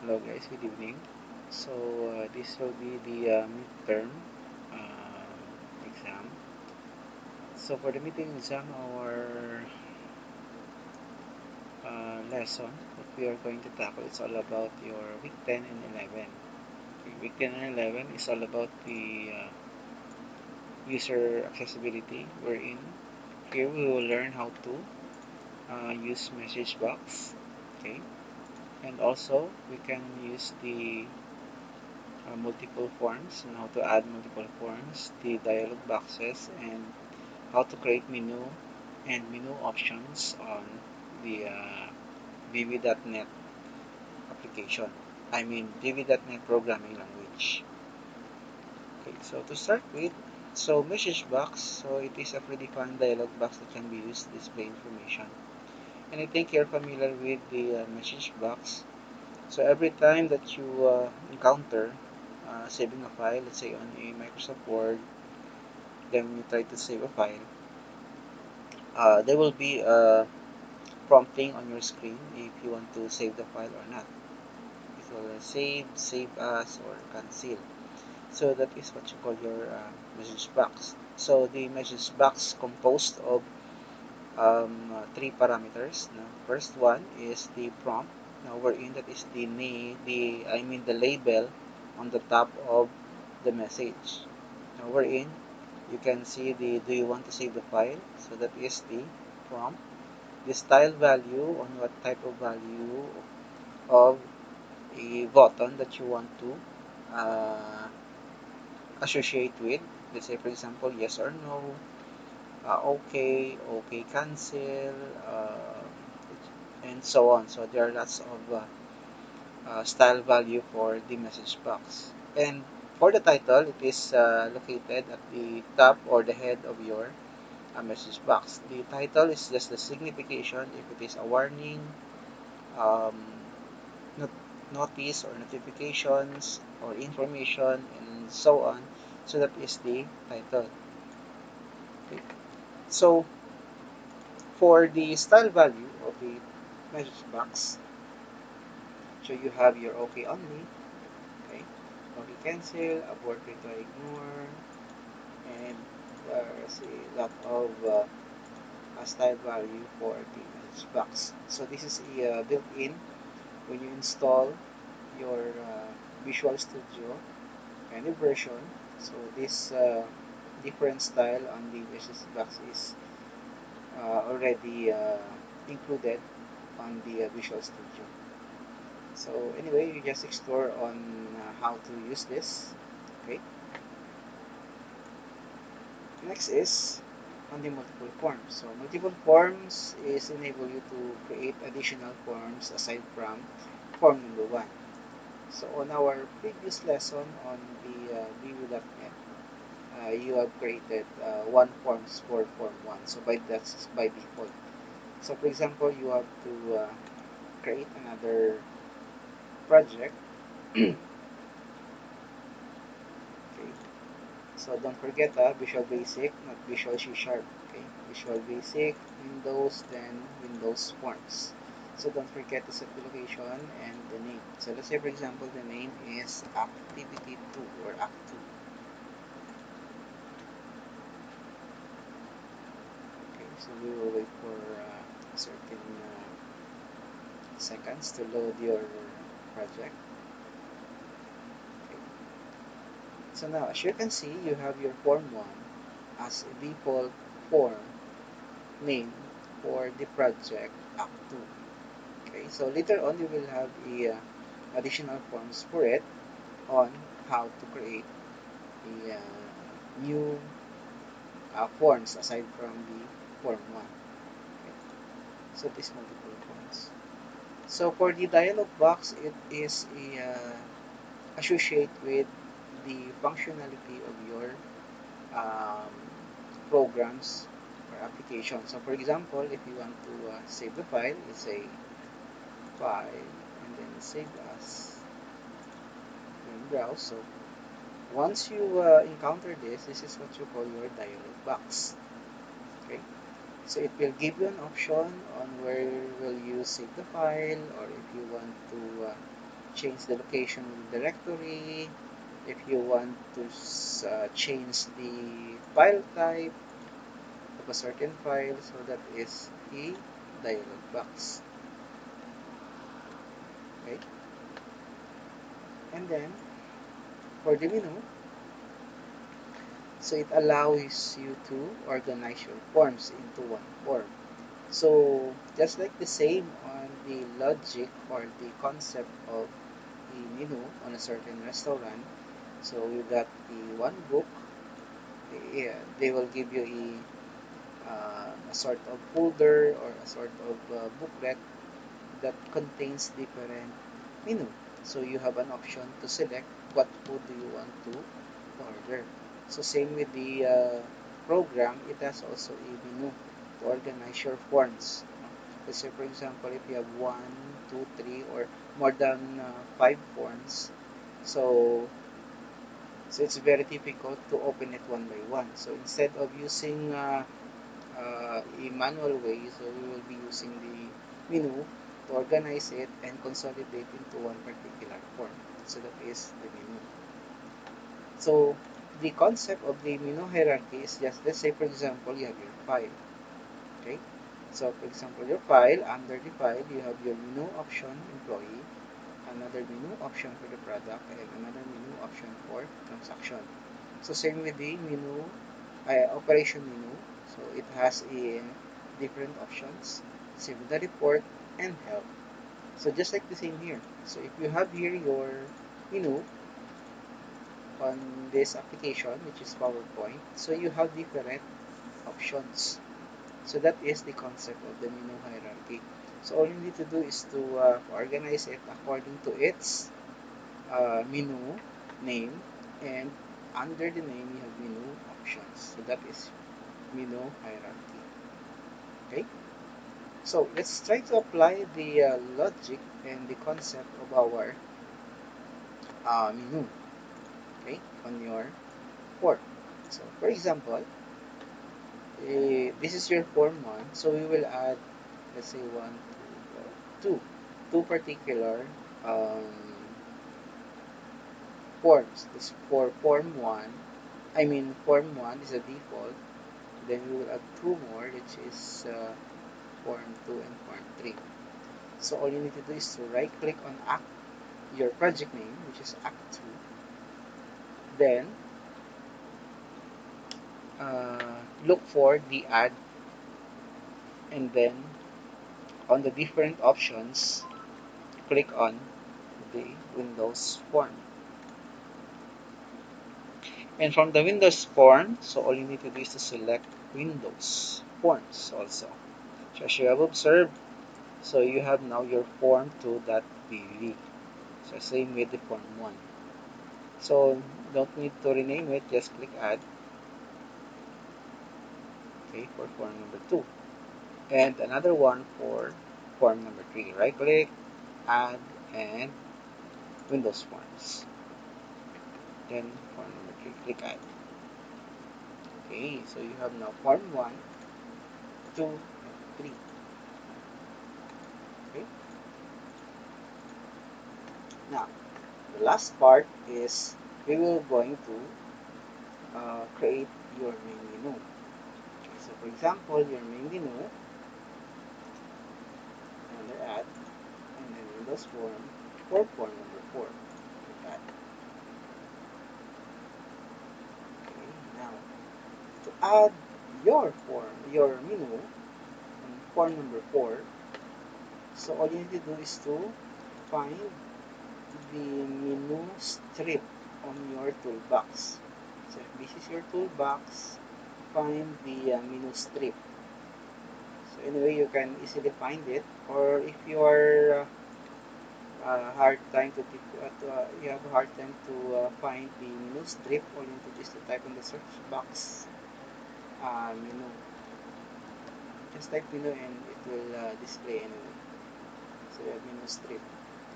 Hello guys, good evening. So this will be the midterm exam. So for the midterm exam, our lesson that we are going to tackle is all about your week 10 and 11. Okay, week 10 and 11 is all about the user accessibility. Wherein here we will learn how to use message box. Okay, and also we can use the multiple forms and how to add multiple forms, the dialog boxes, and how to create menu and menu options on the VB.NET application. I mean VB.NET programming language. Okay, so to start with, so message box, so it is a predefined dialog box that can be used to display information. And I think you're familiar with the message box. So every time that you encounter saving a file, let's say on a Microsoft Word, then you try to save a file, there will be a prompting on your screen if you want to save the file or not. It will save as, or cancel. So that is what you call your message box. So the message box composed of three parameters. Now, first one is the prompt. Now, wherein that is the name, the label on the top of the message. Now, wherein you can see the do you want to save the file? So that is the prompt. The style value, on what type of value of a button that you want to uh, associate with. Let's say, for example, yes or no, okay, okay, cancel, and so on. So there are lots of style value for the message box. And for the title, it is located at the top or the head of your message box. The title is just the signification if it is a warning, um, not notice or notifications or information and so on. So that is the title. Okay. So for the style value of the message box, so you have your OK only, okay, OK cancel, abort reply ignore, and there's a lot of style value for the message box. So this is a built-in when you install your Visual Studio any version. So this different style on the message box is already included on the Visual Studio. So anyway, you just explore on how to use this. Okay. Next is on the multiple forms. So multiple forms is enable you to create additional forms aside from form number one. So on our previous lesson on the VB.NET, you have created one forms for form one. So that's by default. So for example, you have to create another project. Okay. So don't forget Visual Basic, not Visual C Sharp. Okay, Visual Basic, Windows, then Windows Forms. So don't forget to set the location and the name. So let's say for example the name is Activity 2 or Act 2. Okay, so we will wait for certain seconds to load your project. Okay. So now as you can see, you have your form 1 as a default form name for the project Act 2. Okay, so later on you will have a additional forms for it on how to create a new forms aside from the form 1. Okay, so this multiple forms. So for the dialog box, it is a associate with the functionality of your um, programs or applications. So for example, if you want to save the file, let's say file and then save as, then browse. So once you encounter this, this is what you call your dialog box. Okay, so it will give you an option on where will you save the file, or if you want to change the location of the directory, if you want to change the file type of a certain file, so that is a dialog box. Okay, and then for the menu, so it allows you to organize your forms into one form. So just like the same on the logic or the concept of the menu on a certain restaurant, so you got the one book, yeah, they will give you a sort of folder or a sort of booklet that contains different menu. So you have an option to select what food do you want to order. So same with the program, it has also a menu to organize your forms. Let's say for example, if you have one, two, three, or more than five forms, so it's very difficult to open it one by one. So instead of using a manual way, so we will be using the menu to organize it and consolidate into one particular form. So that is the menu. So the concept of the menu hierarchy is just, let's say for example, you have your file. Okay. So for example, your file, under the file, you have your menu option, employee, another menu option for the product, and another menu option for transaction. So same with the menu, operation menu. So it has a different options, same with the report and help. So just like the same here. So if you have here your menu on this application, which is PowerPoint, so you have different options. So that is the concept of the menu hierarchy. So all you need to do is to organize it according to its menu name, and under the name you have menu options. So that is menu hierarchy. Okay, so let's try to apply the logic and the concept of our menu, okay, on your form. So for example, this is your form 1, so we will add, let's say, one, two particular um, forms. This for form 1, I mean form 1 is a default, then we will add two more, which is form 2 and form 3. So all you need to do is to right click on your project name, which is Act 2, then look for the add, and then on the different options, click on the Windows form. And from the Windows form, so all you need to do is to select Windows Forms also. So as you have observed, so you have now your form2.bv. So same with the form 1. So don't need to rename it, just click add, okay, for form number 2. And another one for form number 3. Right click, add, and Windows Forms. Then form number 3, click add. Okay, so you have now form 1, 2, and 3. Okay, now the last part is we will going to create your main menu. Okay, so for example, your main menu, under add, and then Windows form for form number 4. Click add. Okay, now to add your menu on form number 4, so all you need to do is to find the menu strip on your toolbox. So if this is your toolbox, find the menu strip. So anyway, you can easily find it, or if you are hard time you have a hard time to find the menu strip, all you need to do is to type in the search box menu. Just type menu and it will display anyway. So you have menu strip.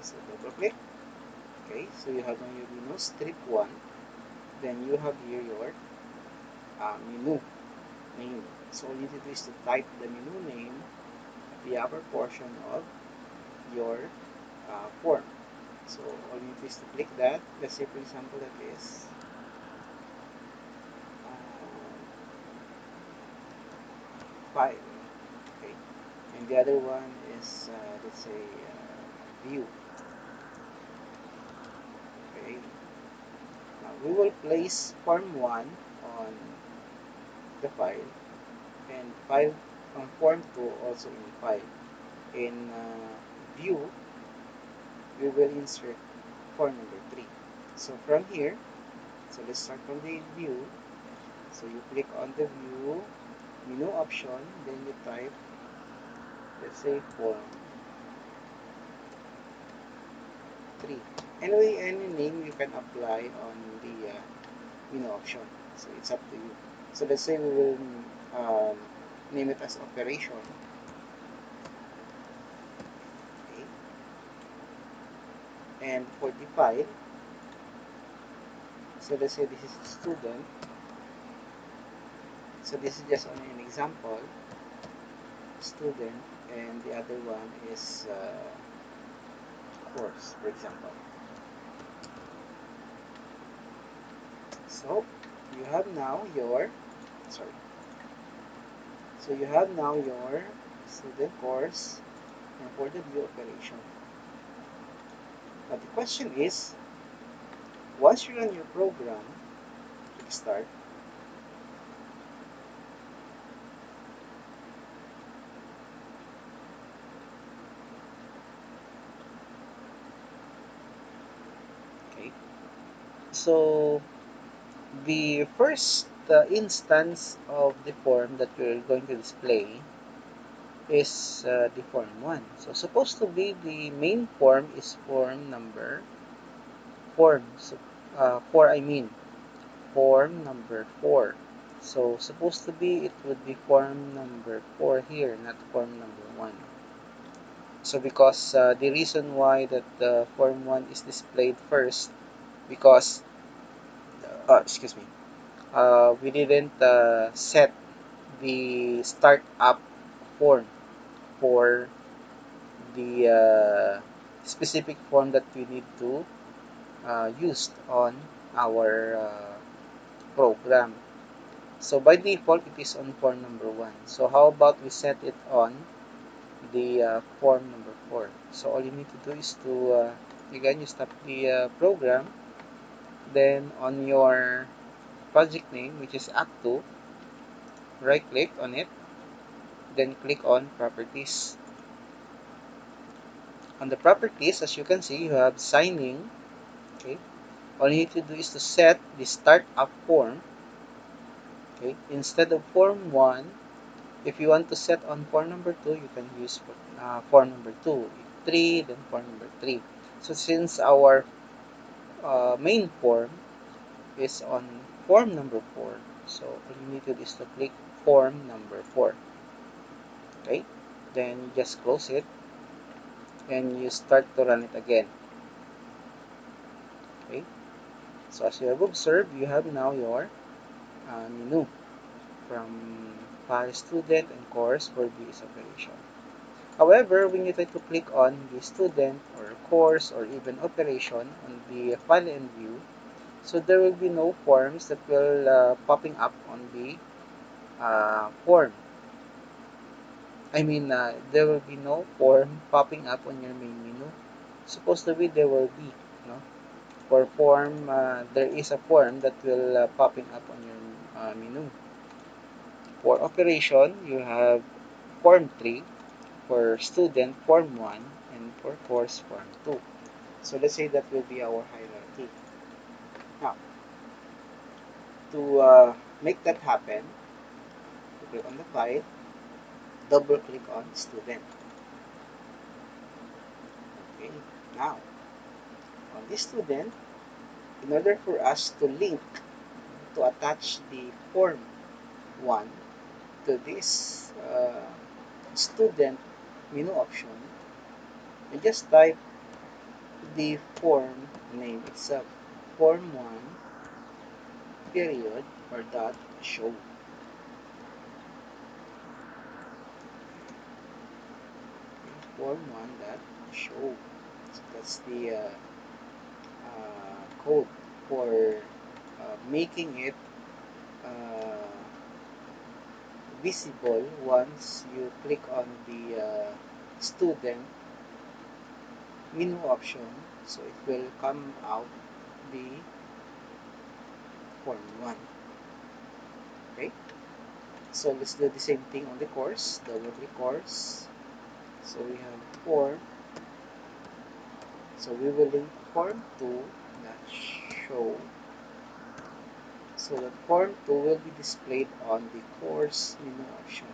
So double click. Okay, so you have on your menu strip 1. Then you have here your menu name. So all you need to do is to type the menu name at the upper portion of your form. So is to click that. Let's say, for example, that is file. Okay, and the other one is let's say view. Okay, now we will place form 1 on the file and file on form 2 also in file. In view, we will insert form number 3. So from here, so let's start from the view. So you click on the view menu option, then you type, let's say, form 3. Anyway, any name you can apply on the menu option. So it's up to you. So let's say we will um, name it as operation. Okay. And for the file, so let's say this is student. So this is just only an example, student, and the other one is course, for example. So you have now your, sorry, so you have now your student course and for the view operation. Now the question is, once you run your program, click start. Okay. So the first instance of the form that we're going to display is the form 1. So supposed to be the main form is form number form. So 4 I mean form number 4. So supposed to be it would be form number 4 here, not form number 1. So because the reason why that the form 1 is displayed first, because excuse me, we didn't set the startup form for the specific form that we need to use on our program. So by default, it is on form number 1. So how about we set it on the form number 4? So all you need to do is to, again, you stop the program. Then on your project name, which is app 2, right click on it, then click on properties. On the properties, as you can see, you have signing. Okay, all you need to do is to set the startup form. Okay, instead of form 1, if you want to set on form number 2, you can use form number 2. If 3, then form number 3. So since our main form is on form number 4, so all you need to do is to click form number 4. Okay, then you just close it and you start to run it again. Okay, so as you have observed, you have now your menu from file, student, and course for this operation. However, when you try to click on the student or course or even operation on the file and view, so there will be no forms that will popping up on the form. I mean, there will be no form popping up on your main menu. Supposed to be there will be, no? For form, there is a form that will popping up on your menu. For operation, you have form 3, for student, form 1, and for course, form 2. So let's say that will be our hierarchy. Now, to make that happen, you click on the file, double click on student. Okay, now, on this student, in order for us to link, to attach the form 1 to this student menu option, you just type the form name itself, form 1 period or dot show. Okay, form 1 dot show. So that's the code for making it visible once you click on the student menu option, so it will come out the form 1. Okay, so let's do the same thing on the course. Double click course, so we have form, so we will link form 2 that show, so that form 2 will be displayed on the course menu option.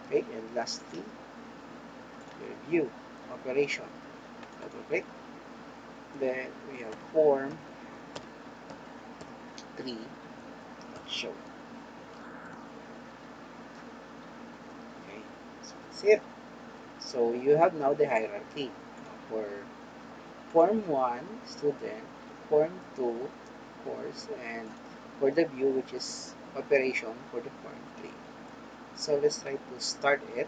Okay, and lastly, review operation. Double click, then we have form 3 show. Okay, so that's it. So you have now the hierarchy for form 1 student, form 2 course, and for the view, which is operation for the form 3. So let's try to start it.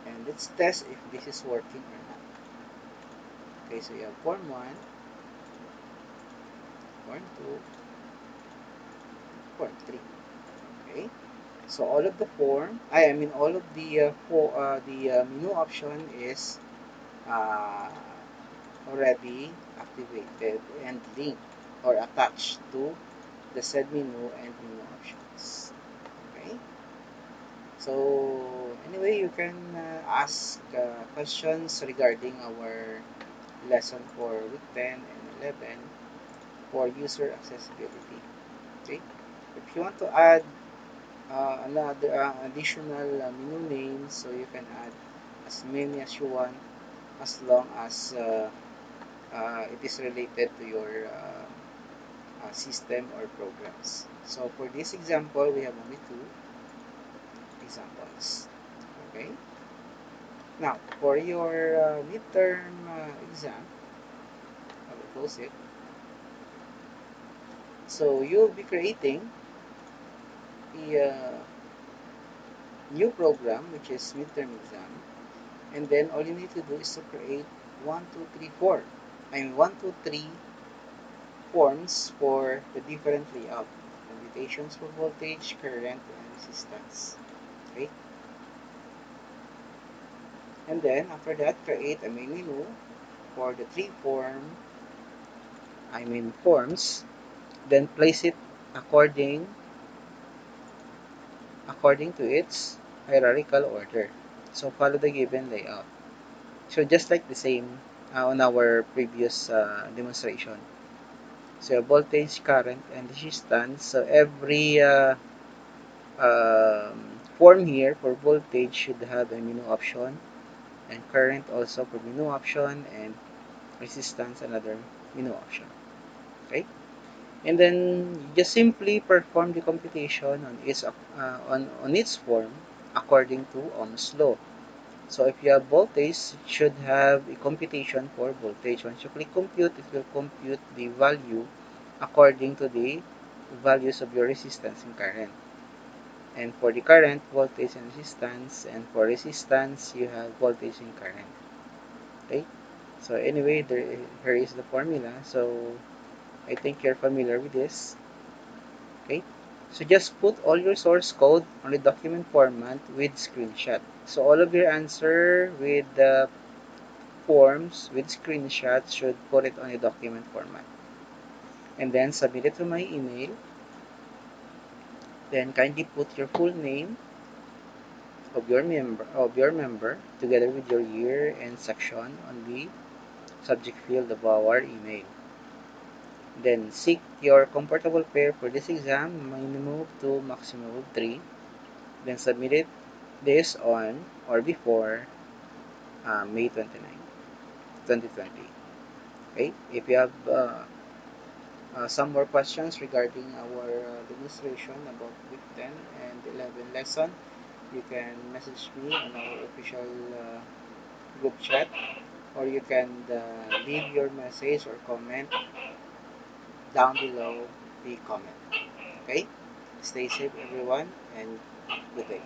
And let's test if this is working or not. Okay, so you have form 1, form 2, form 3. Okay, so all of the form, I mean all of the menu option is uh, already activated and linked or attached to the said menu and menu options. Okay, so anyway, you can ask questions regarding our lesson for week 10 and 11 for user accessibility. Okay, if you want to add another additional menu names, so you can add as many as you want, as long as it is related to your system or programs. So for this example, we have only 2 examples. Okay, now for your midterm exam, I will close it. So you'll be creating a new program, which is midterm exam, and then all you need to do is to create 1, 2, 3, 4. I mean 1, 2, 3 forms for the different layout. Invitations for voltage, current, and resistance. Okay, and then after that, create a main menu for the 3 forms, then place it according to its hierarchical order. So follow the given layout. So just like the same on our previous demonstration. So voltage, current, and resistance. So every form here for voltage should have a menu option, and current also for menu option, and resistance another menu option. Okay, and then you just simply perform the computation on its form according to Ohm's law. So if you have voltage, it should have a computation for voltage. Once you click compute, it will compute the value according to the values of your resistance and current. And for the current, voltage and resistance, and for resistance, you have voltage and current. Okay, so anyway, here is the formula. So I think you're familiar with this. Okay, so just put all your source code on the document format with screenshot. So all of your answer with the forms with screenshots should put it on a document format, and then submit it to my email. Then kindly put your full name of your member together with your year and section on the subject field of our email. Then seek your comfortable pair for this exam, minimum of 2, maximum of 3. Then submit it this on or before May 29, 2020. Okay, if you have some more questions regarding our demonstration about week 10 and 11 lesson, you can message me on our official group chat, or you can leave your message or comment down below the comment. Okay, stay safe everyone, and good day.